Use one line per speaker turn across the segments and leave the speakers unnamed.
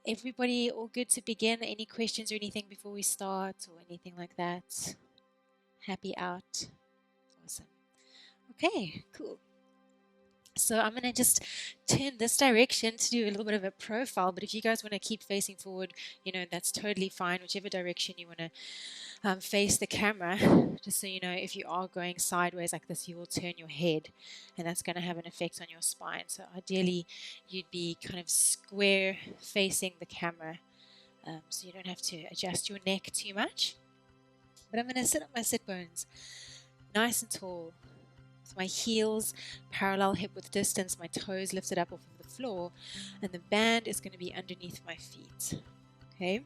Everybody all good to begin? Any questions or anything before we start or anything like that? Happy out? Awesome. Okay, cool. So I'm going to just turn this direction to do a little bit of a profile, but if you guys want to keep facing forward, that's totally fine, whichever direction you want to face the camera. Just so you know, if you are going sideways like this, you will turn your head, and that's going to have an effect on your spine. So ideally, you'd be kind of square facing the camera, so you don't have to adjust your neck too much. But I'm going to sit on my sit bones, nice and tall, with my heels parallel hip width distance, my toes lifted up off of the floor, and the band is going to be underneath my feet. Okay.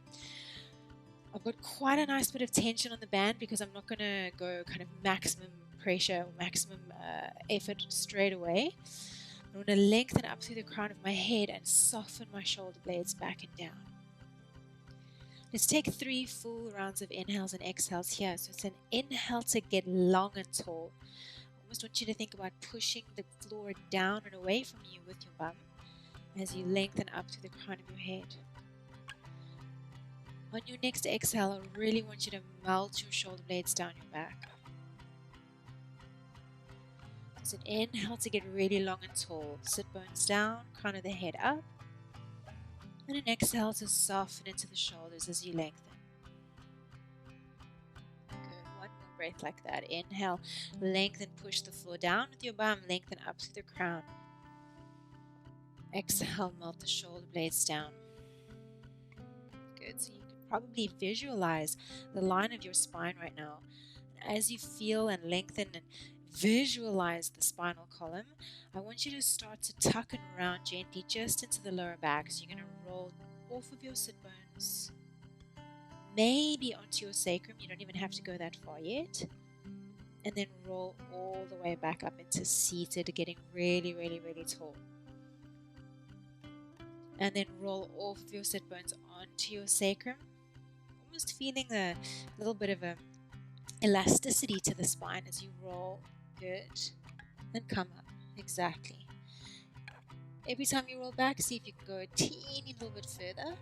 I've got quite a nice bit of tension on the band because I'm not going to go kind of maximum pressure or maximum effort straight away. I'm going to lengthen up through the crown of my head and soften my shoulder blades back and down. Let's take 3 full rounds of inhales and exhales here. So it's an inhale to get long and tall. I almost want you to think about pushing the floor down and away from you with your bum as you lengthen up through the crown of your head. On your next exhale, I really want you to melt your shoulder blades down your back. It's an inhale to get really long and tall. Sit bones down, crown of the head up. And an exhale to soften into the shoulders as you lengthen. Good. One more breath like that. Inhale, lengthen, push the floor down with your bum, lengthen up through the crown. Exhale, melt the shoulder blades down. Good. So you can probably visualize the line of your spine right now. As you feel and lengthen and visualize the spinal column, I want you to start to tuck and round gently just into the lower back. So you're going to roll off of your sit bones, maybe onto your sacrum. You don't even have to go that far yet. And then roll all the way back up into seated, getting really, really, really tall. And then roll off of your sit bones onto your sacrum, almost feeling a little bit of a elasticity to the spine as you roll. Good. And come up. Exactly. Every time you roll back, see if you can go a teeny little bit further.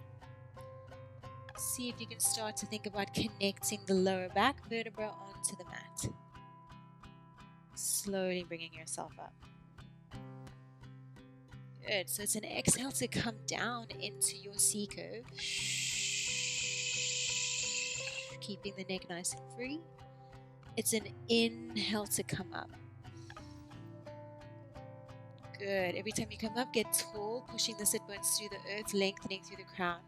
See if you can start to think about connecting the lower back vertebra onto the mat. Slowly bringing yourself up. Good. So it's an exhale to come down into your C curve. Keeping the neck nice and free. It's an inhale to come up. Good. Every time you come up, get tall, pushing the sit bones through the earth, lengthening through the crown.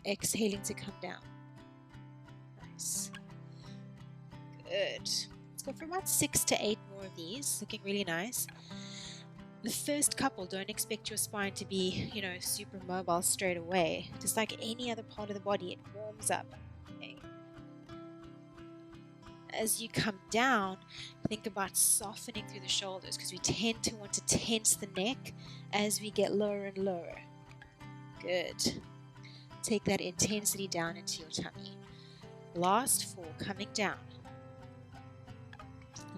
Exhaling to come down. Nice. Good. Let's go for about 6 to 8 more of these. Looking really nice. The first couple, don't expect your spine to be, super mobile straight away. Just like any other part of the body, it warms up. Okay. As you come down, think about softening through the shoulders because we tend to want to tense the neck as we get lower and lower. Good. Take that intensity down into your tummy. Last 4, coming down.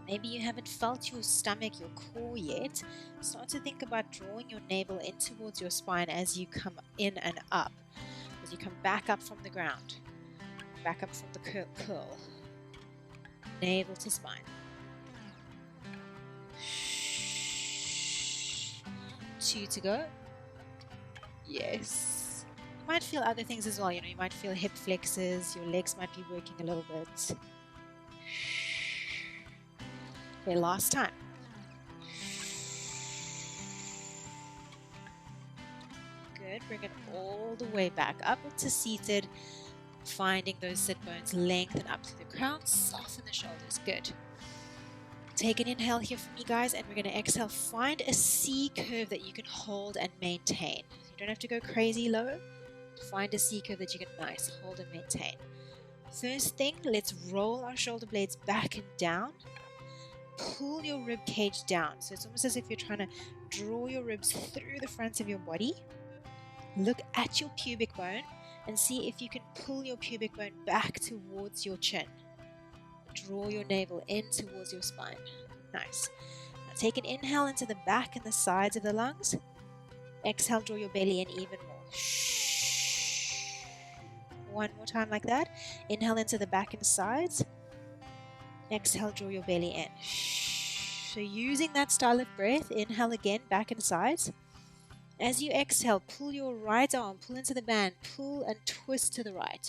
Maybe you haven't felt your stomach, your core yet. Start to think about drawing your navel in towards your spine as you come in and up. As you come back up from the ground. Back up from the curl. Navel to spine. 2 to go. Yes. You might feel other things as well. You might feel hip flexors. Your legs might be working a little bit. Okay, last time. Good. Bring it all the way back up into seated. Finding those sit bones, lengthen up through the crown, soften the shoulders. Good. Take an inhale here from me, guys, and we're going to exhale. Find a C curve that you can hold and maintain. You don't have to go crazy low. Find a C curve that you can hold and maintain. First thing, let's roll our shoulder blades back and down. Pull your rib cage down. So it's almost as if you're trying to draw your ribs through the front of your body. Look at your pubic bone and see if you can pull your pubic bone back towards your chin. Draw your navel in towards your spine. Nice. Now take an inhale into the back and the sides of the lungs. Exhale, draw your belly in even more. One more time like that. Inhale into the back and sides. Exhale, draw your belly in. So using that style of breath, inhale again, back and sides. As you exhale, pull your right arm, pull into the band, pull and twist to the right.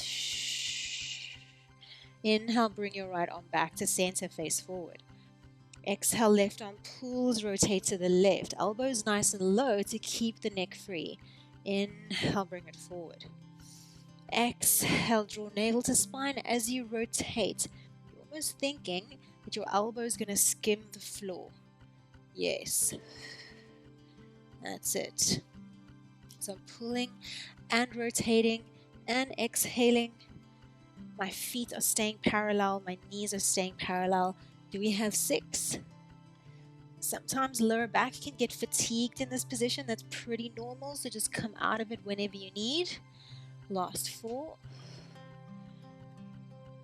Inhale, bring your right arm back to center, face forward. Exhale, left arm pulls, rotate to the left. Elbows nice and low to keep the neck free. Inhale, bring it forward. Exhale, draw navel to spine as you rotate. You're almost thinking that your elbow is going to skim the floor. Yes. That's it. So I'm pulling and rotating and exhaling. My feet are staying parallel. My knees are staying parallel. Do we have 6? Sometimes lower back can get fatigued in this position. That's pretty normal. So just come out of it whenever you need. Last 4.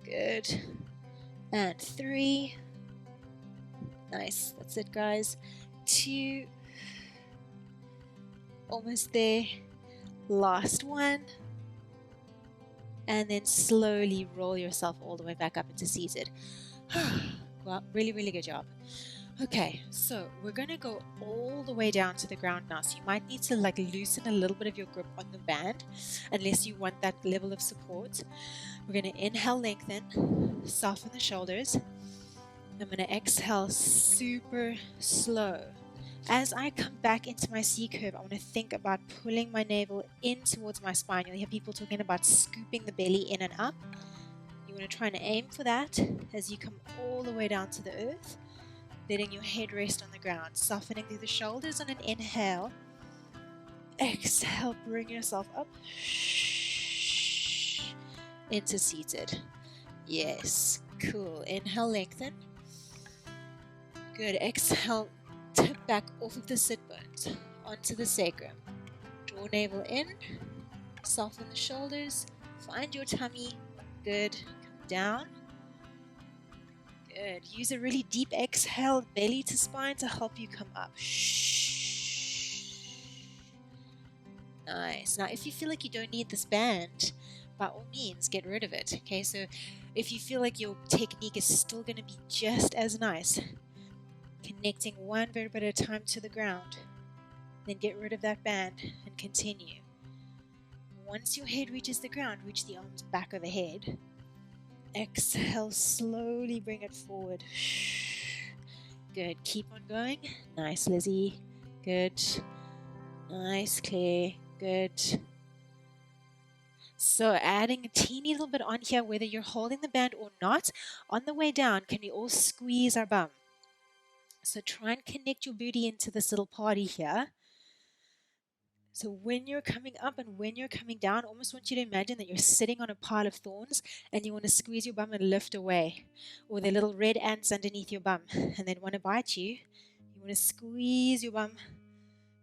Good. And 3. Nice. That's it, guys. 2. Almost there. Last 1. And then slowly roll yourself all the way back up into seated. Well, really, really good job. Okay, so we're going to go all the way down to the ground now. So you might need to loosen a little bit of your grip on the band, unless you want that level of support. We're going to inhale, lengthen, soften the shoulders. I'm going to exhale super slow. As I come back into my C curve, I want to think about pulling my navel in towards my spine. You'll hear people talking about scooping the belly in and up. You want to try and aim for that as you come all the way down to the earth, letting your head rest on the ground, softening through the shoulders on an inhale. Exhale, bring yourself up into seated. Yes, cool. Inhale, lengthen. Good. Exhale, tip back off of the sit bones onto the sacrum. Draw navel in, soften the shoulders, find your tummy. Good. Come down. Good. Use a really deep exhale, belly to spine, to help you come up. Nice. Now, if you feel like you don't need this band, by all means, get rid of it. Okay, so if you feel like your technique is still going to be just as nice, connecting one vertebra at a time to the ground, then get rid of that band and continue. Once your head reaches the ground, reach the arms back overhead. Exhale, slowly bring it forward. Good. Keep on going. Nice, Lizzie. Good. Nice, Claire. Good. So adding a teeny little bit on here, whether you're holding the band or not, on the way down, can we all squeeze our bum? So try and connect your booty into this little party here. So when you're coming up and when you're coming down, I almost want you to imagine that you're sitting on a pile of thorns and you want to squeeze your bum and lift away. Or the little red ants underneath your bum and they want to bite you. You want to squeeze your bum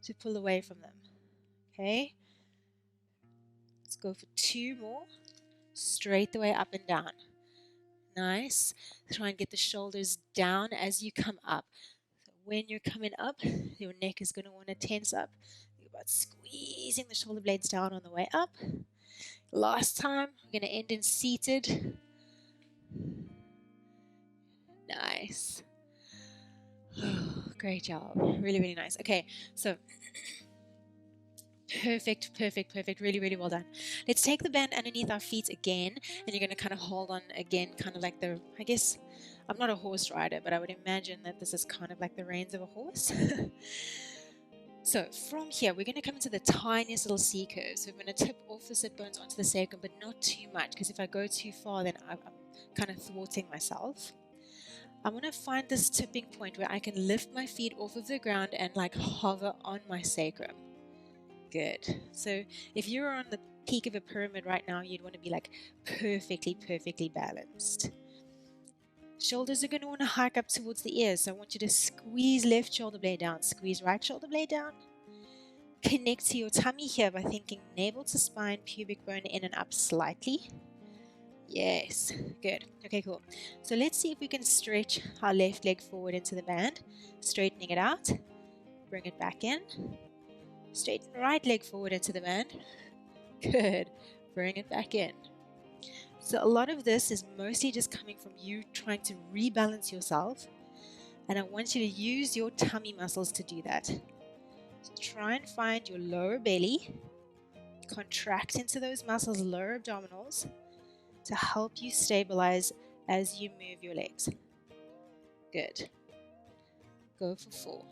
to pull away from them. Okay? Let's go for 2 more. Straight the way up and down. Nice. Try and get the shoulders down as you come up. So when you're coming up, your neck is going to want to tense up. About squeezing the shoulder blades down on the way up. Last time, we're going to end in seated. Nice. Oh, great job. Really, really nice. Okay, so perfect. Really, really well done. Let's take the band underneath our feet again, and you're going to kind of hold on again, kind of like I guess, I'm not a horse rider, but I would imagine that this is kind of like the reins of a horse. So from here, we're going to come into the tiniest little C curve. So we're going to tip off the sit bones onto the sacrum, but not too much, because if I go too far, then I'm kind of thwarting myself. I'm going to find this tipping point where I can lift my feet off of the ground and hover on my sacrum. Good. So if you're on the peak of a pyramid right now, you'd want to be perfectly balanced. Shoulders are going to want to hike up towards the ears. So I want you to squeeze left shoulder blade down, squeeze right shoulder blade down. Connect to your tummy here by thinking navel to spine, pubic bone in and up slightly. Yes, good. Okay, cool. So let's see if we can stretch our left leg forward into the band, straightening it out. Bring it back in. Straighten right leg forward into the band. Good. Bring it back in. So a lot of this is mostly just coming from you trying to rebalance yourself. And I want you to use your tummy muscles to do that. So try and find your lower belly. Contract into those muscles, lower abdominals, to help you stabilize as you move your legs. Good. Go for 4.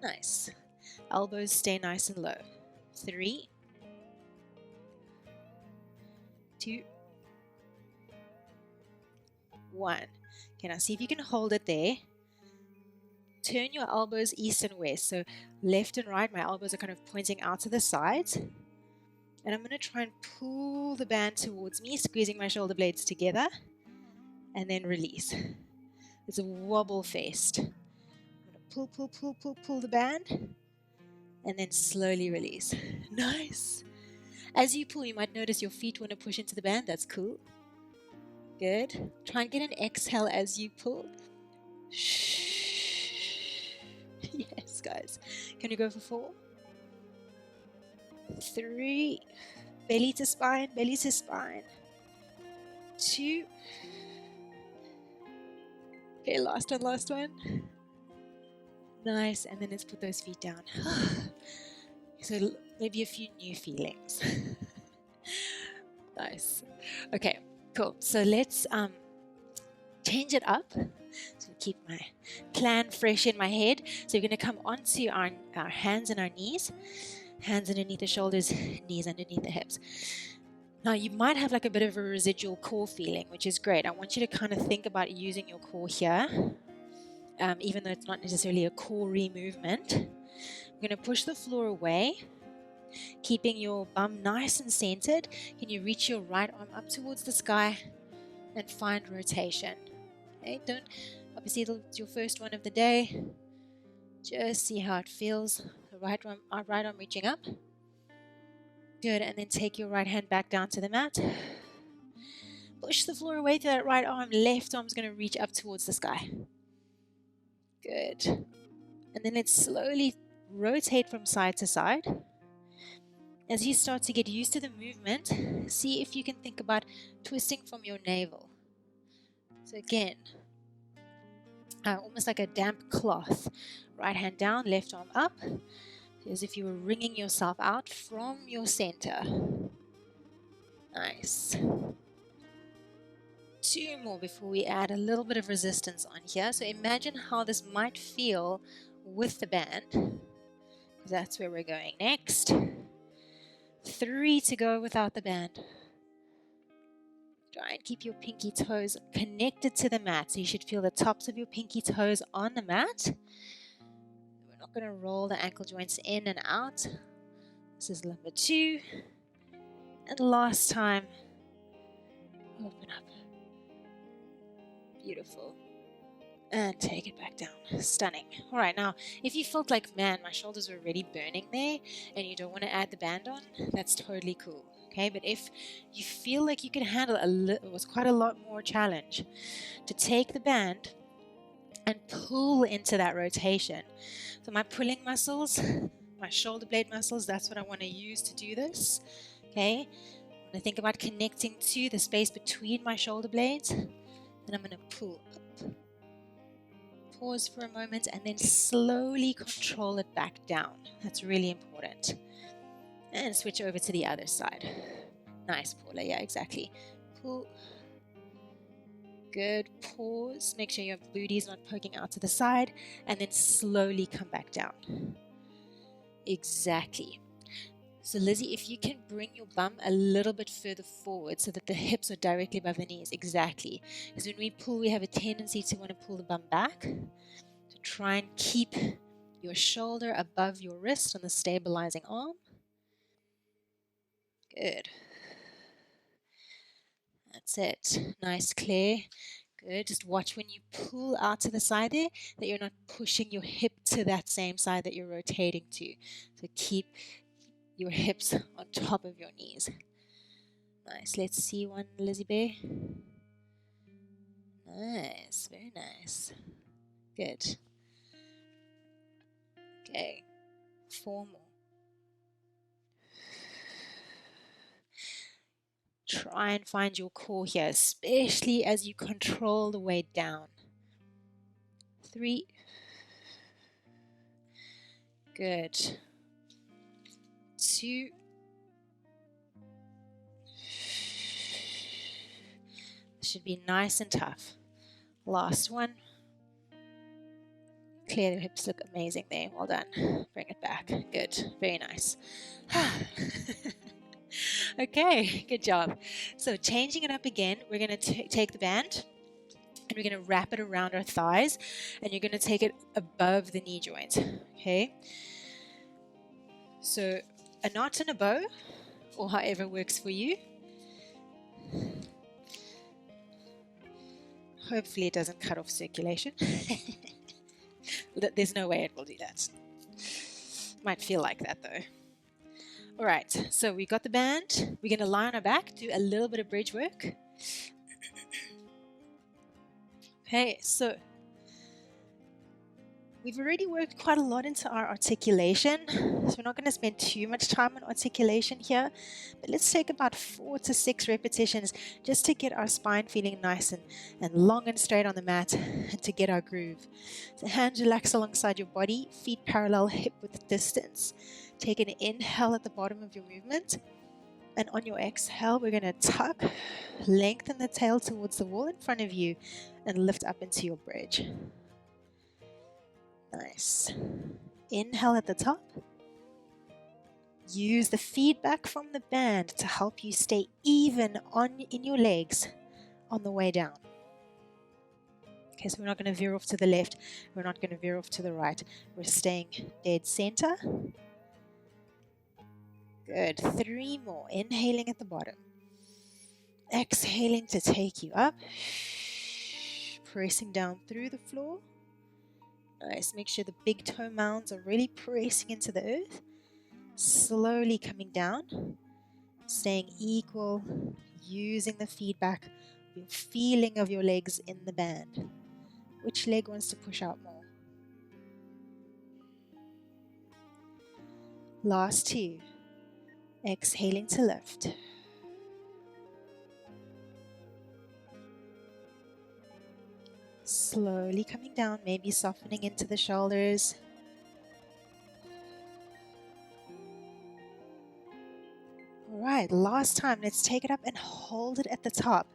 Nice. Elbows stay nice and low. 3, 2, 1. Okay, now see if you can hold it there. Turn your elbows east and west. So left and right, my elbows are kind of pointing out to the sides. And I'm going to try and pull the band towards me, squeezing my shoulder blades together. And then release. It's a wobble fest. I'm going to pull the band. And then slowly release. Nice. As you pull, you might notice your feet want to push into the band. That's cool. Good. Try and get an exhale as you pull. Yes, guys. Can you go for 4? 3. Belly to spine, belly to spine. 2. Okay, last one. Nice. And then let's put those feet down. So maybe a few new feelings. Nice. Okay, cool. So let's change it up. So keep my plan fresh in my head. So we're going to come onto our hands and our knees. Hands underneath the shoulders, knees underneath the hips. Now you might have like a bit of a residual core feeling, which is great. I want you to kind of think about using your core here, even though it's not necessarily a core movement. I'm going to push the floor away, keeping your bum nice and centered. Can you reach your right arm up towards the sky and find rotation? Okay, obviously it's your first one of the day. Just see how it feels. The right arm reaching up. Good, and then take your right hand back down to the mat. Push the floor away to that right arm. Left arm's going to reach up towards the sky. Good. And then let's slowly rotate from side to side. As you start to get used to the movement, see if you can think about twisting from your navel. So again, almost like a damp cloth. Right hand down, left arm up. As if you were wringing yourself out from your center. Nice. 2 more before we add a little bit of resistance on here. So imagine how this might feel with the band, because that's where we're going next. 3 to go without the band. Try and keep your pinky toes connected to the mat. So you should feel the tops of your pinky toes on the mat. We're not going to roll the ankle joints in and out. This is number 2. And last time, open up. Beautiful. And take it back down. Stunning. All right, now, if you felt like, man, my shoulders are already burning there, and you don't want to add the band on, that's totally cool. Okay, but if you feel like you can handle it was quite a lot more challenge to take the band and pull into that rotation. So my pulling muscles, my shoulder blade muscles, that's what I want to use to do this. Okay, I'm going to think about connecting to the space between my shoulder blades, and I'm going to pull up. Pause for a moment and then slowly control it back down. That's really important. And switch over to the other side. Nice, Paula. Yeah, exactly. Pull. Good. Pause. Make sure your booty is not poking out to the side. And then slowly come back down. Exactly. So Lizzie, if you can bring your bum a little bit further forward so that the hips are directly above the knees. Exactly. Because when we pull, we have a tendency to want to pull the bum back. So try and keep your shoulder above your wrist on the stabilizing arm. Good. That's it. Nice, clear. Good. Just watch when you pull out to the side there that you're not pushing your hip to that same side that you're rotating to. So keep your hips on top of your knees. Nice. Let's see one, Lizzie Bear. Nice. Very nice. Good. Okay. 4 more. Try and find your core here, especially as you control the weight down. 3. Good. 2. Should be nice and tough. Last one. Clear the hips, look amazing there. Well done. Bring it back. Good. Very nice. Okay, good job. So changing it up again, we're going to take the band and we're going to wrap it around our thighs and you're going to take it above the knee joint. Okay. So a knot and a bow, or however works for you. Hopefully it doesn't cut off circulation. There's no way it will do that. Might feel like that though. All right, so we got the band. We're going to lie on our back, do a little bit of bridge work. Okay, so we've already worked quite a lot into our articulation, so we're not going to spend too much time on articulation here, but let's take about 4 to 6 repetitions just to get our spine feeling nice and long and straight on the mat and to get our groove. So hands relax alongside your body, feet parallel hip width distance. Take an inhale at the bottom of your movement, and on your exhale, we're going to tuck, lengthen the tail towards the wall in front of you, and lift up into your bridge. Nice. Inhale at the top. Use the feedback from the band to help you stay even in your legs on the way down. Okay, so we're not going to veer off to the left. We're not going to veer off to the right. We're staying dead center. Good. 3 more. Inhaling at the bottom. Exhaling to take you up. Pressing down through the floor. Nice. Make sure the big toe mounds are really pressing into the earth. Slowly coming down. Staying equal. Using the feedback. Your feeling of your legs in the band. Which leg wants to push out more? Last 2. Exhaling to lift. Slowly coming down, maybe softening into the shoulders. All right, last time, let's take it up and hold it at the top.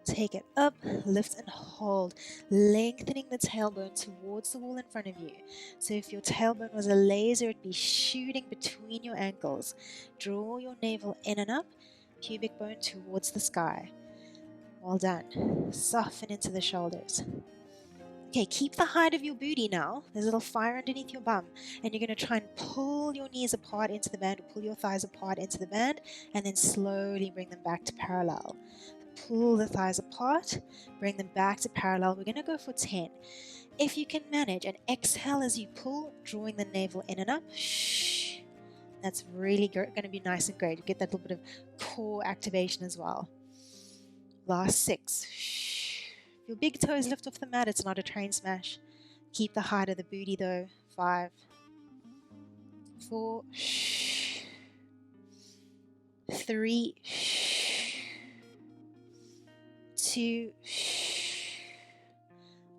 Take it up, lift and hold, lengthening the tailbone towards the wall in front of you. So if your tailbone was a laser, it'd be shooting between your ankles. Draw your navel in and up, pubic bone towards the sky. Well done. Soften into the shoulders. Okay, keep the height of your booty now. There's a little fire underneath your bum. And you're going to try and pull your knees apart into the band, or pull your thighs apart into the band, and then slowly bring them back to parallel. Pull the thighs apart, bring them back to parallel. We're going to go for 10. If you can manage, and exhale as you pull, drawing the navel in and up. Shh. That's really going to be nice and great. You get that little bit of core activation as well. Last 6. Shh. If your big toes lift off the mat, it's not a train smash. Keep the height of the booty though. 5, 4, 3, 2,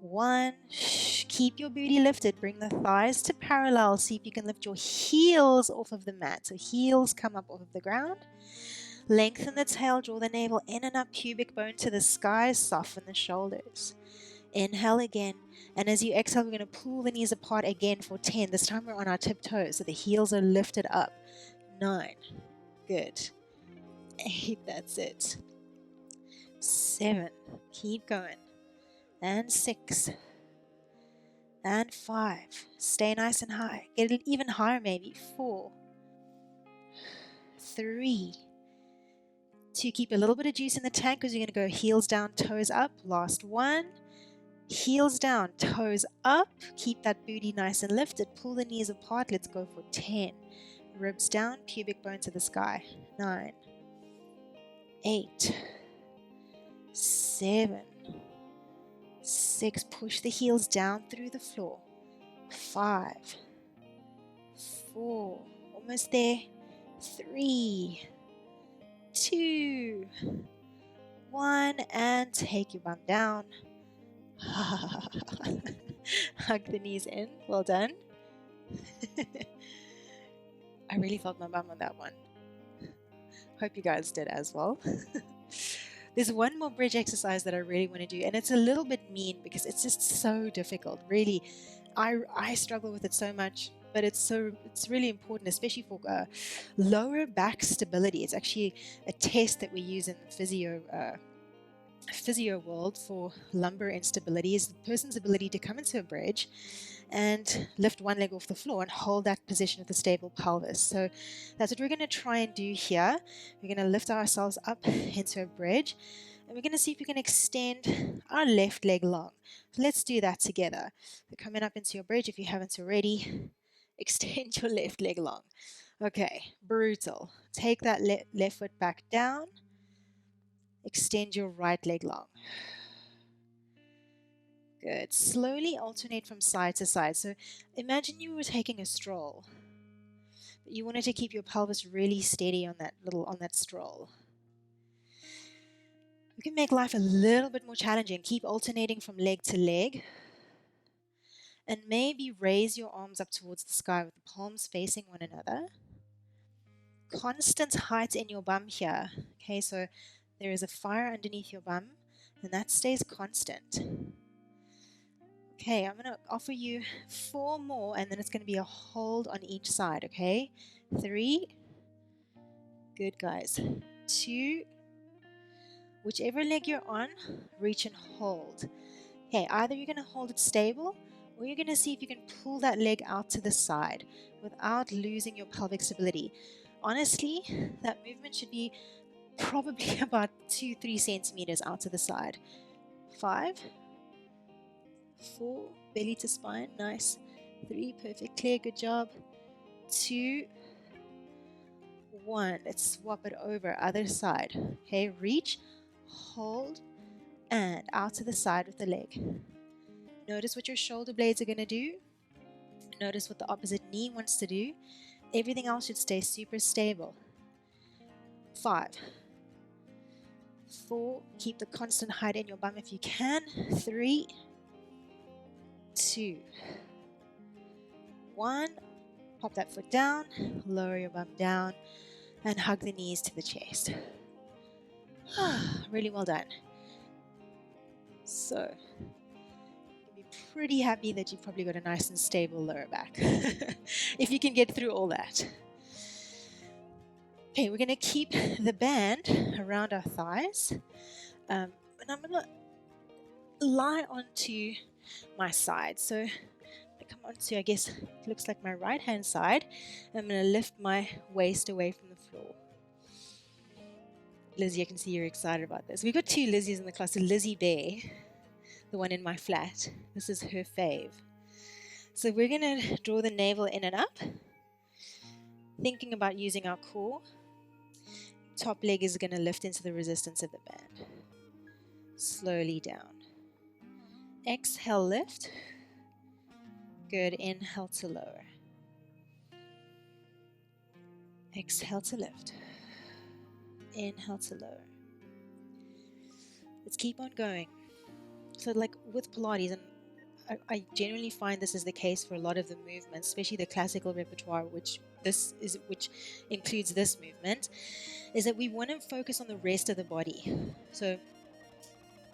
1. Keep your booty lifted. Bring the thighs to parallel. See if you can lift your heels off of the mat. So heels come up off of the ground. Lengthen the tail, draw the navel in and up, pubic bone to the sky, soften the shoulders. Inhale again, and as you exhale, we're going to pull the knees apart again for 10. This time we're on our tiptoes, so the heels are lifted up. 9. Good. 8. That's it. 7. Keep going. And 6. And 5. Stay nice and high. Get it even higher maybe. 4. 3. 2. Keep a little bit of juice in the tank because you're going to go heels down, toes up. Last 1. Heels down, toes up. Keep that booty nice and lifted. Pull the knees apart. Let's go for 10. Ribs down, pubic bone to the sky. 9. 8. 7. 6. Push the heels down through the floor. 5. 4, almost there, 3, 2, 1, and take your bum down. Hug the knees in. Well done. I really felt my bum on that one. Hope you guys did as well. There's one more bridge exercise that I really want to do, and it's a little bit mean because it's just so difficult. Really, I struggle with it so much, but it's really important, especially for lower back stability. It's actually a test that we use in physio world for lumbar instability. Is the person's ability to come into a bridge and lift one leg off the floor and hold that position with a stable pelvis. So that's what we're going to try and do here. We're going to lift ourselves up into a bridge, and we're going to see if we can extend our left leg long. So let's do that together. So coming up into your bridge, if you haven't already, extend your left leg long. Okay, brutal. Take that left foot back down. Extend your right leg long. Good. Slowly alternate from side to side. So imagine you were taking a stroll, but you wanted to keep your pelvis really steady on that stroll. You can make life a little bit more challenging. Keep alternating from leg to leg, and maybe raise your arms up towards the sky with the palms facing one another. Constant height in your bum here. Okay, so there is a fire underneath your bum, and that stays constant. Okay, I'm going to offer you 4 more, and then it's going to be a hold on each side, okay? 3. Good, guys. 2. Whichever leg you're on, reach and hold. Okay, either you're going to hold it stable, or you're going to see if you can pull that leg out to the side without losing your pelvic stability. Honestly, that movement should be probably about 2-3 centimeters out to the side. 5. 4, belly to spine, nice. 3, perfect, clear, good job. 2, 1, let's swap it over, other side. Okay, reach, hold, and out to the side with the leg. Notice what your shoulder blades are going to do. Notice what the opposite knee wants to do. Everything else should stay super stable. 5, 4, keep the constant height in your bum if you can. 3, 2, 1, pop that foot down, lower your bum down, and hug the knees to the chest. Really well done. So, you'll be pretty happy that you've probably got a nice and stable lower back, if you can get through all that. Okay, we're going to keep the band around our thighs, and I'm going to lie onto my side. So I come onto, I guess, it looks like my right hand side. I'm going to lift my waist away from the floor. Lizzie, I can see you're excited about this. We've got 2 Lizzies in the class. So Lizzie Bear, the one in my flat, this is her fave. So we're going to draw the navel in and up, thinking about using our core. Top leg is going to lift into the resistance of the band. Slowly down. Exhale, lift. Good. Inhale to lower. Exhale to lift. Inhale to lower. Let's keep on going. So like with Pilates, and I generally find this is the case for a lot of the movements, especially the classical repertoire, which includes this movement, is that we want to focus on the rest of the body. So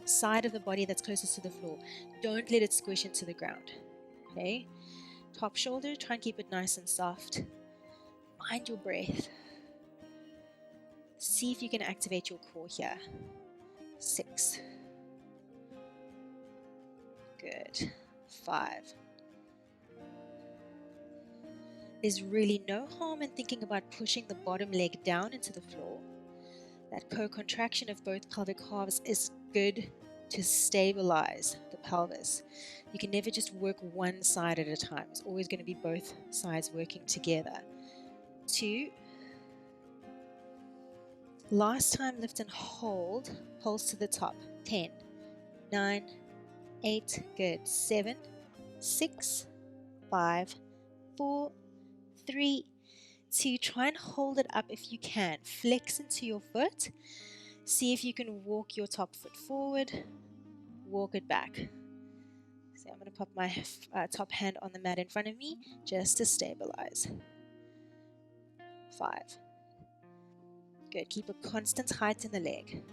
side of the body that's closest to the floor, don't let it squish into the ground. Okay, top shoulder, try and keep it nice and soft. Find your breath. See if you can activate your core here. 6. Good. 5. There's really no harm in thinking about pushing the bottom leg down into the floor. That co-contraction of both pelvic halves is good to stabilize the pelvis. You can never just work one side at a time. It's always going to be both sides working together. 2. Last time, lift and hold. Pulse to the top. 10, 9, 8, good. 7, 6, 5, 4, 3, 2, try and hold it up if you can. Flex into your foot. See if you can walk your top foot forward, walk it back. So I'm going to pop my top hand on the mat in front of me just to stabilize. 5. Good. Keep a constant height in the leg.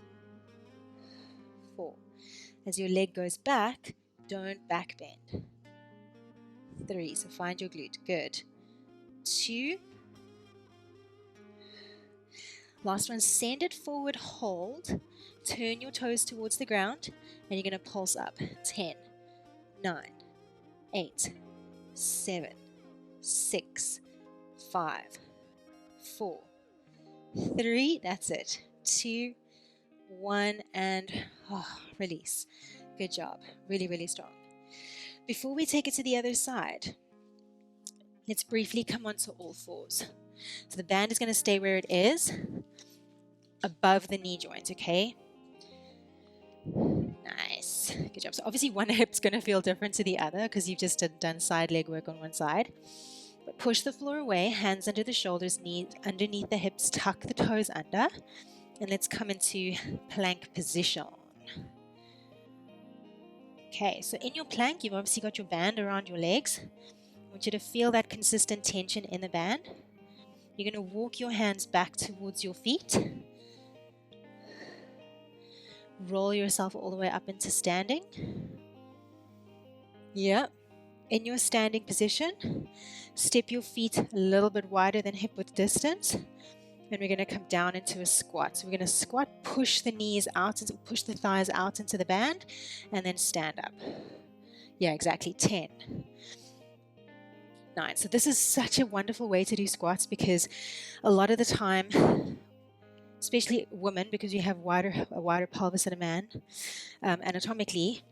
4. As your leg goes back, don't back bend. 3. So find your glute. Good. 2. Last one, send it forward, hold. Turn your toes towards the ground, and you're going to pulse up. 10, 9, 8, 7, 6, 5, 4, 3. That's it. 2, 1, and release. Good job. Really, really strong. Before we take it to the other side, let's briefly come onto all fours. So the band is going to stay where it is, above the knee joint, okay? Nice. Good job. So obviously one hip's going to feel different to the other because you've just done side leg work on one side. But push the floor away, hands under the shoulders, knees underneath the hips, tuck the toes under, and let's come into plank position. Okay, so in your plank, you've obviously got your band around your legs. I want you to feel that consistent tension in the band. You're going to walk your hands back towards your feet. Roll yourself all the way up into standing. Yeah. In your standing position, step your feet a little bit wider than hip width distance. And we're going to come down into a squat. So we're going to squat, push the knees out, push the thighs out into the band, and then stand up. Yeah, exactly. 10. 9. So this is such a wonderful way to do squats because a lot of the time, especially women, because we have a wider pelvis than a man, anatomically,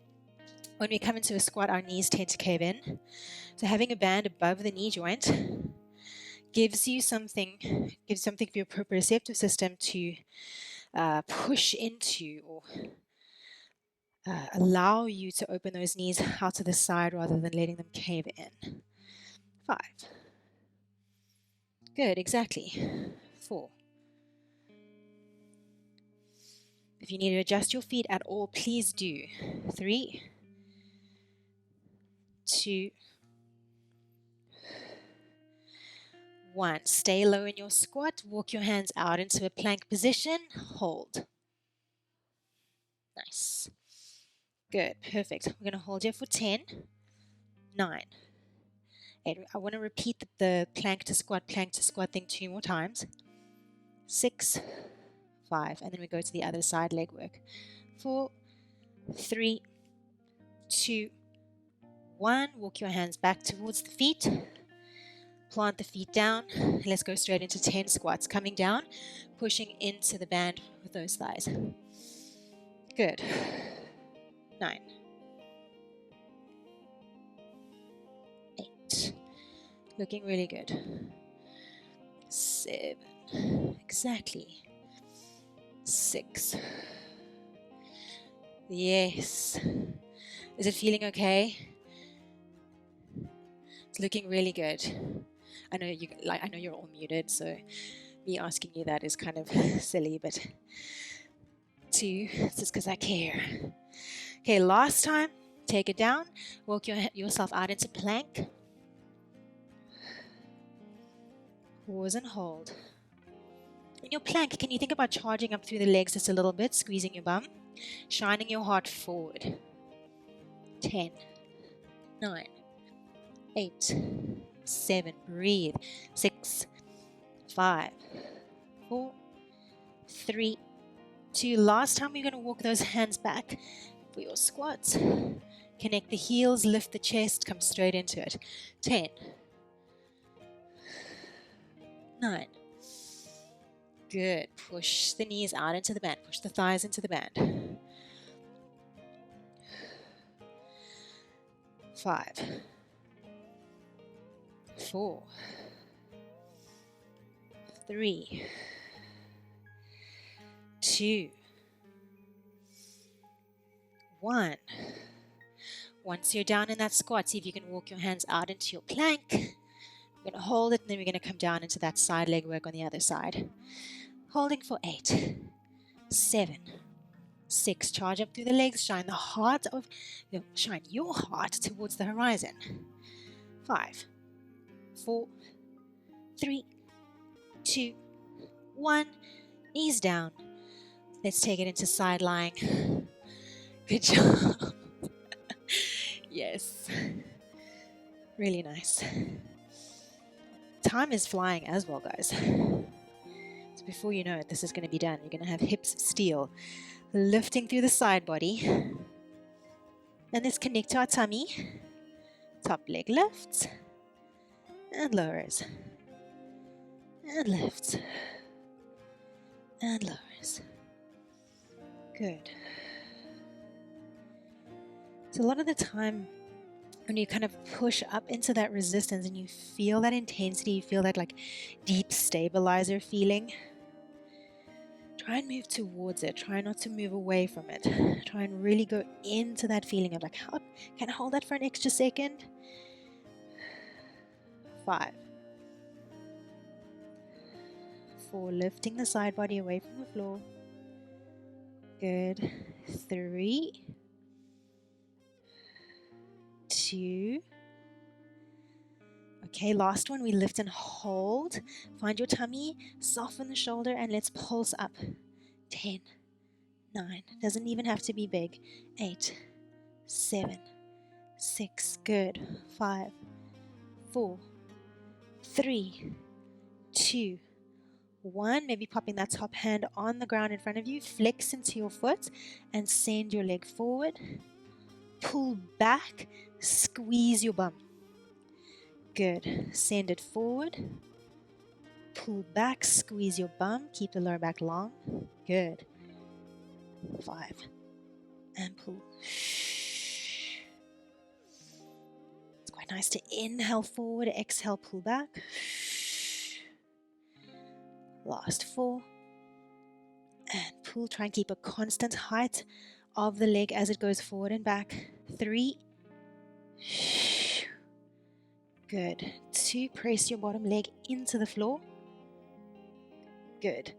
when we come into a squat, our knees tend to cave in. So having a band above the knee joint gives something for your proprioceptive system to push into or allow you to open those knees out to the side rather than letting them cave in. 5. Good, exactly. 4. If you need to adjust your feet at all, please do. 3, 2, 1. Stay low in your squat. Walk your hands out into a plank position. Hold. Nice. Good. Perfect. We're going to hold here for 10, 9, 8. I want to repeat the plank to squat thing 2 more times. 6, 5. And then we go to the other side leg work. 4, 3, 2, 1. Walk your hands back towards the feet. Plant the feet down. Let's go straight into 10 squats. Coming down, pushing into the band with those thighs. Good. 9, 8. Looking really good. 7. Exactly. 6. Yes. Is it feeling okay? It's looking really good. I know you're all muted, so me asking you that is kind of silly, but 2, it's just because I care. Okay, last time, take it down, walk yourself out into plank. Pause and hold. In your plank, can you think about charging up through the legs just a little bit, squeezing your bum, shining your heart forward. 10, 9, 8, 7, breathe. 6, 5, 4, 3, 2. Last time, you're going to walk those hands back for your squats. Connect the heels, lift the chest, come straight into it. 10, 9. Good. Push the knees out into the band. Push the thighs into the band. 5, 4, 3, 2, 1. Once you're down in that squat, see if you can walk your hands out into your plank. We're going to hold it, and then we're going to come down into that side leg work on the other side. Holding for 8, 7, 6. Charge up through the legs. Shine your heart towards the horizon. 5, 4, 3, 2, 1. Knees down. Let's take it into side lying. Good job. Yes. Really nice. Time is flying as well, guys. So before you know it, this is going to be done. You're going to have hips of steel lifting through the side body. And let's connect to our tummy. Top leg lifts and lowers. And lifts and lowers. Good. So a lot of the time, when you kind of push up into that resistance and you feel that intensity, you feel that like deep stabilizer feeling, try and move towards it. Try not to move away from it. Try and really go into that feeling of like, how can I hold that for an extra second? 5, 4, lifting the side body away from the floor. Good. 3, 2. Okay, last one, we lift and hold. Find your tummy, soften the shoulder, and let's pulse up. 10, 9, doesn't even have to be big. 8, 7, 6, good. 5, 4, 3, 2, 1. Maybe popping that top hand on the ground in front of you. Flex into your foot and send your leg forward. Pull back, squeeze your bum. Good. Send it forward. Pull back, squeeze your bum. Keep the lower back long. Good. 5. And pull. It's quite nice to inhale forward, exhale, pull back. Last 4. And pull. Try and keep a constant height of the leg as it goes forward and back. 3. Good. 2. Press your bottom leg into the floor. Good.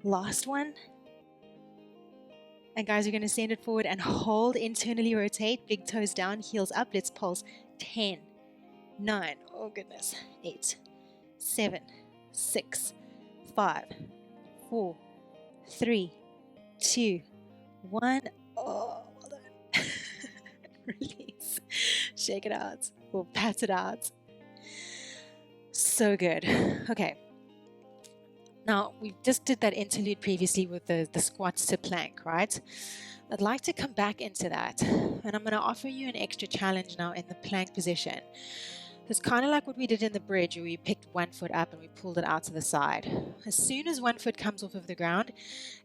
Last one. And guys, we're going to send it forward and hold, internally rotate, big toes down, heels up. Let's pulse. 10, 9, oh goodness, 8, 7, 6, 5, 4, 3, 2, 1. Oh, well done. Release. Shake it out or pat it out. So good. Okay. Now, we just did that interlude previously with the squats to plank, right? I'd like to come back into that, and I'm going to offer you an extra challenge now in the plank position. It's kind of like what we did in the bridge, where we picked one foot up and we pulled it out to the side. As soon as one foot comes off of the ground,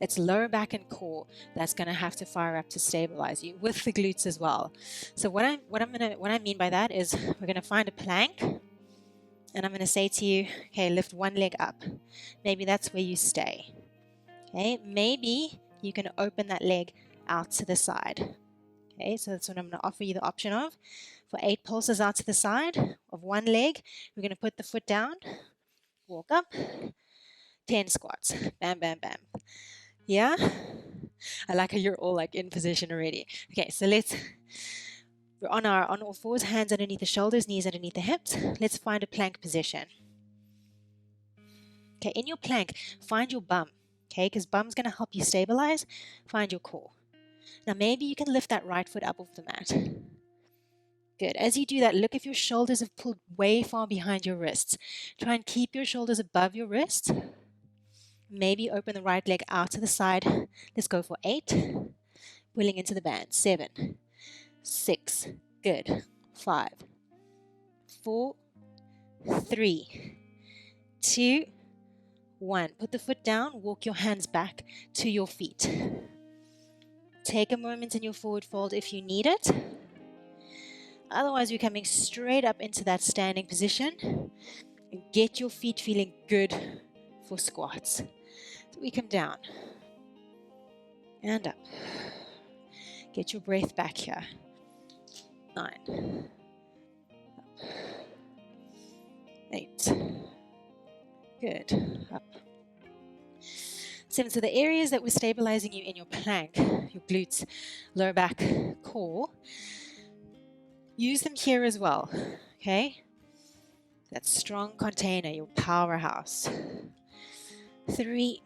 it's lower back and core that's going to have to fire up to stabilize you, with the glutes as well. So what I mean by that is we're going to find a plank. And I'm going to say to you, okay, lift one leg up. Maybe that's where you stay. Okay, maybe you can open that leg out to the side. Okay, so that's what I'm going to offer you the option of. For 8 pulses out to the side of one leg, we're going to put the foot down, walk up, 10 squats. Bam, bam, bam. Yeah? I like how you're all like in position already. Okay, so we're on all fours, hands underneath the shoulders, knees underneath the hips. Let's find a plank position. Okay, in your plank, find your bum. Okay, because bum's going to help you stabilize. Find your core. Now maybe you can lift that right foot up off the mat. Good. As you do that, look if your shoulders have pulled way far behind your wrists. Try and keep your shoulders above your wrists. Maybe open the right leg out to the side. Let's go for 8. Pulling into the band. 7, 6. Good. 5, 4, 3, 2, 1. Put the foot down. Walk your hands back to your feet. Take a moment in your forward fold if you need it. Otherwise, we're coming straight up into that standing position. And get your feet feeling good for squats. So we come down and up. Get your breath back here. 9. Up. 8. Good. Up. 7. So the areas that were stabilizing you in your plank, your glutes, lower back, core, use them here as well. Okay? That strong container, your powerhouse. 3.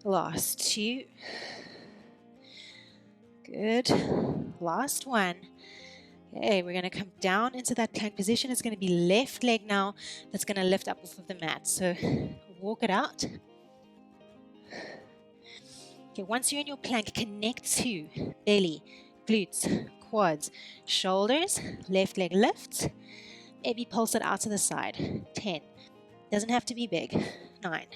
Last 2. Good. Last 1. Okay, we're going to come down into that plank position. It's going to be left leg now that's going to lift up off of the mat. So walk it out. Okay, once you're in your plank, connect to belly, glutes, quads, shoulders, left leg lifts. Maybe pulse it out to the side. 10. Doesn't have to be big. 9.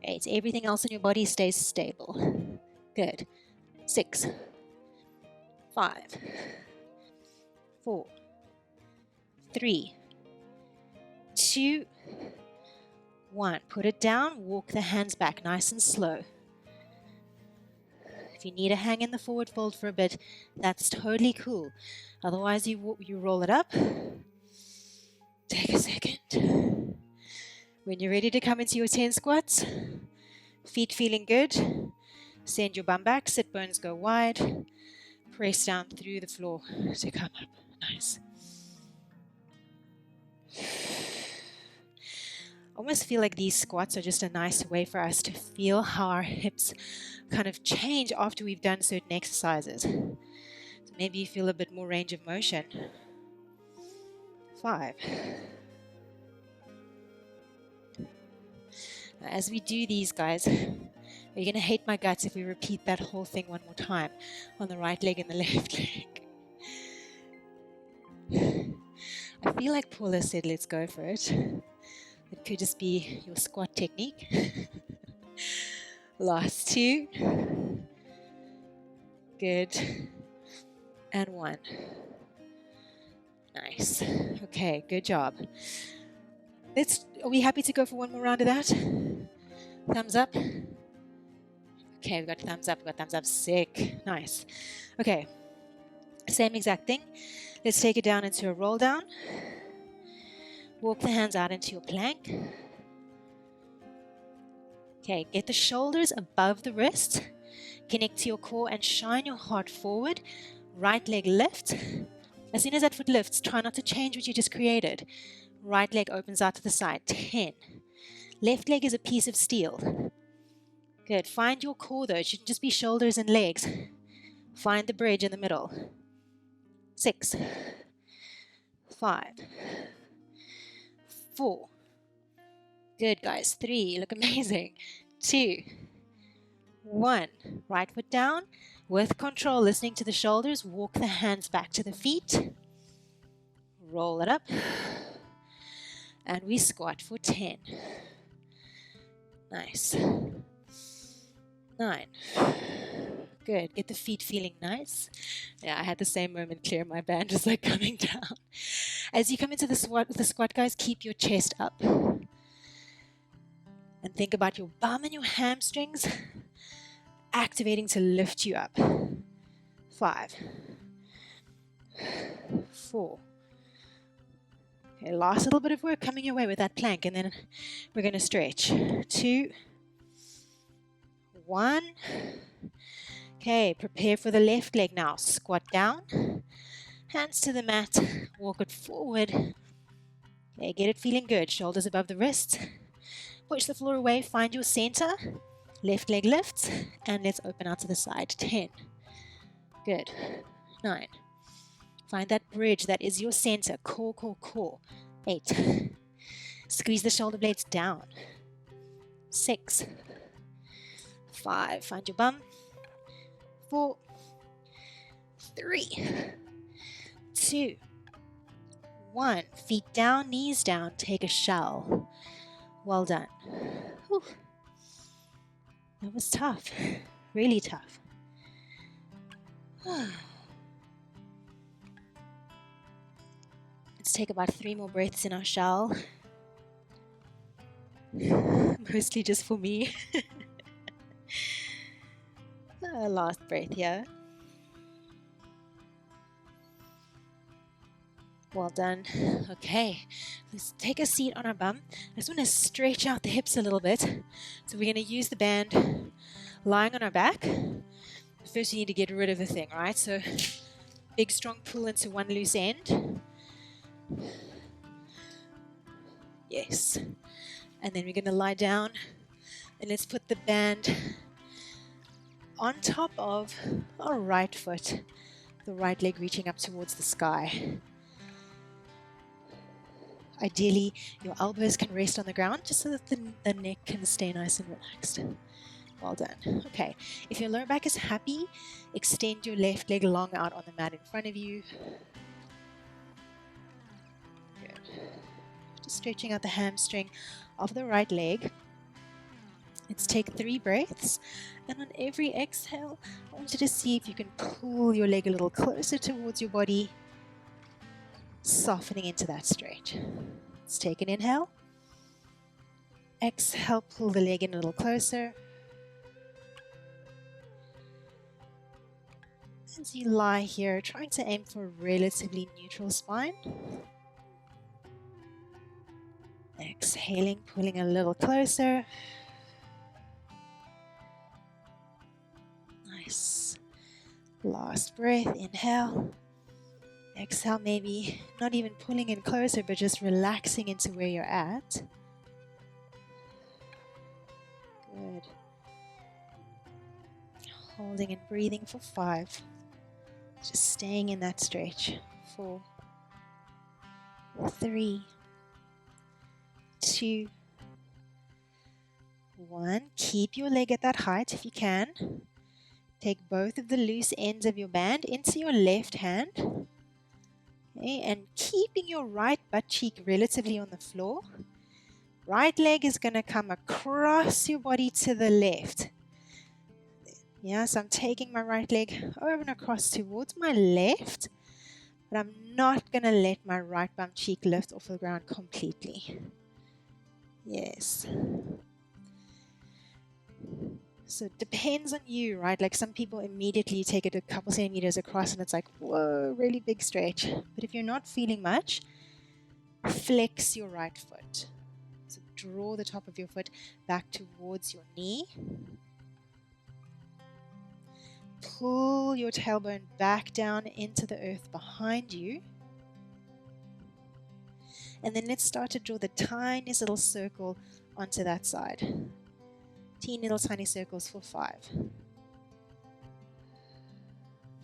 8. Everything else in your body stays stable. Good. 6. 5. 4. 3. 2. 1. Put it down. Walk the hands back nice and slow. If you need to hang in the forward fold for a bit, that's totally cool. Otherwise, you roll it up. Take a second. When you're ready to come into your 10 squats, feet feeling good, send your bum back, sit bones go wide, press down through the floor to come up. Nice. I almost feel like these squats are just a nice way for us to feel how our hips kind of change after we've done certain exercises. So maybe you feel a bit more range of motion. 5. As we do these, guys, you're going to hate my guts if we repeat that whole thing one more time on the right leg and the left leg. I feel like Paula said, let's go for it. It could just be your squat technique. Last 2. Good. And 1. Nice. Okay, good job. Are we happy to go for one more round of that? Thumbs up. Okay, we've got thumbs up, we've got thumbs up. Sick. Nice. Okay, same exact thing. Let's take it down into a roll down. Walk the hands out into your plank. Okay, get the shoulders above the wrist. Connect to your core and shine your heart forward. Right leg lift. As soon as that foot lifts, try not to change what you just created. Right leg opens out to the side. 10. Left leg is a piece of steel. Good. Find your core though. It shouldn't just be shoulders and legs. Find the bridge in the middle. 6. 5. 4. Good, guys. 3. You look amazing. 2. 1. Right foot down. With control, listening to the shoulders. Walk the hands back to the feet. Roll it up. And we squat for 10. Nice. 9. Good. Get the feet feeling nice. Yeah, I had the same moment, Claire. My band is like coming down. As you come into the squat, guys, keep your chest up. And think about your bum and your hamstrings activating to lift you up. 5. 4. Okay, last little bit of work coming your way with that plank, and then we're going to stretch. 2. 1. Okay, prepare for the left leg now. Squat down. Hands to the mat. Walk it forward. Okay, get it feeling good. Shoulders above the wrists. Push the floor away. Find your center. Left leg lifts. And let's open out to the side. 10. Good. 9. Find that bridge. That is your center. Core, core, core. 8. Squeeze the shoulder blades down. 6. 5. Find your bum. 4. 3. 2. 1. Feet down, knees down. Take a shell. Well done. Whew. That was tough. Really tough. Let's take about 3 more breaths in our shell. Mostly just for me. Last breath here. Well done. Okay, let's take a seat on our bum. I just want to stretch out the hips a little bit. So we're going to use the band lying on our back. First, you need to get rid of the thing, right? So big, strong pull into one loose end. Yes. And then we're going to lie down. And let's put the band on top of our right foot, the right leg reaching up towards the sky. Ideally, your elbows can rest on the ground just so that the neck can stay nice and relaxed. Well done. Okay, if your lower back is happy, extend your left leg long out on the mat in front of you. Good. Just stretching out the hamstring of the right leg. Let's take 3 breaths, and on every exhale, I want you to see if you can pull your leg a little closer towards your body, softening into that stretch. Let's take an inhale. Exhale, pull the leg in a little closer. As you lie here, trying to aim for a relatively neutral spine. Exhaling, pulling a little closer. Nice. Last breath, inhale. Exhale, maybe not even pulling in closer, but just relaxing into where you're at. Good. Holding and breathing for 5. Just staying in that stretch. 4, 3, 2, 1. Keep your leg at that height if you can. Take both of the loose ends of your band into your left hand. Okay, and keeping your right butt cheek relatively on the floor. Right leg is going to come across your body to the left. Yeah, so I'm taking my right leg over and across towards my left, but I'm not going to let my right bum cheek lift off the ground completely. Yes. So it depends on you, right? Like some people immediately take it a couple centimeters across and it's like, whoa, really big stretch. But if you're not feeling much, flex your right foot. So draw the top of your foot back towards your knee. Pull your tailbone back down into the earth behind you. And then let's start to draw the tiniest little circle onto that side. Teeny little tiny circles for 5.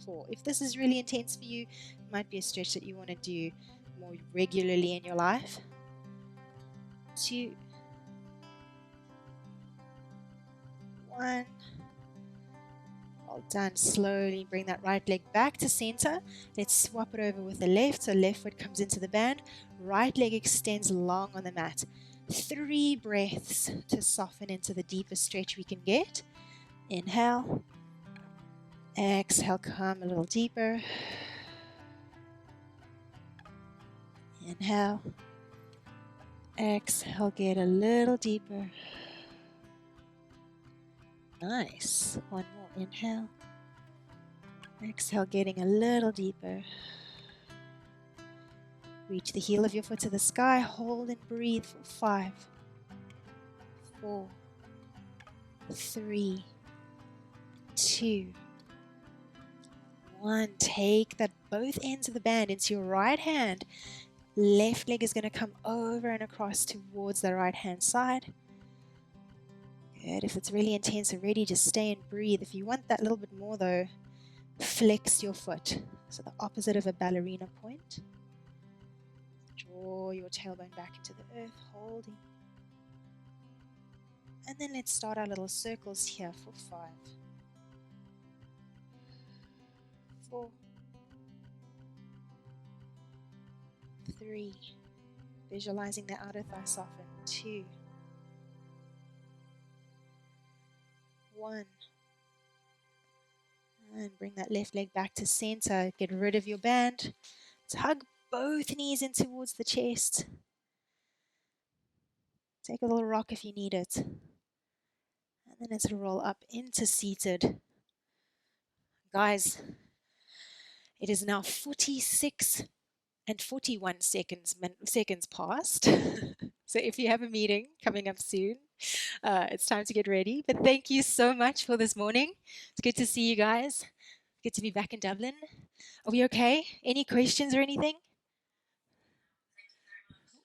4. If this is really intense for you, it might be a stretch that you want to do more regularly in your life. 2, 1. Well done. Slowly bring that right leg back to center. Let's swap it over with the left. So left foot comes into the band. Right leg extends long on the mat. 3 breaths to soften into the deepest stretch we can get. Inhale. Exhale, come a little deeper. Inhale. Exhale, get a little deeper. Nice. One more. Inhale. Exhale, getting a little deeper. Reach the heel of your foot to the sky. Hold and breathe for 5, 4, 3, 2, 1. Take that both ends of the band into your right hand. Left leg is going to come over and across towards the right hand side. Good. If it's really intense already, just stay and breathe. If you want that little bit more though, flex your foot. So the opposite of a ballerina point. Draw your tailbone back into the earth, holding. And then let's start our little circles here for 5, 4, 3. Visualizing the outer thigh soften. 2, 1. And bring that left leg back to center. Get rid of your band. Tug both knees in towards the chest. Take a little rock if you need it. And then let's roll up into seated. Guys, it is now 46 and 41 seconds passed. So if you have a meeting coming up soon, it's time to get ready. But thank you so much for this morning. It's good to see you guys. Good to be back in Dublin. Are we okay? Any questions or anything?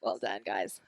Well done, guys.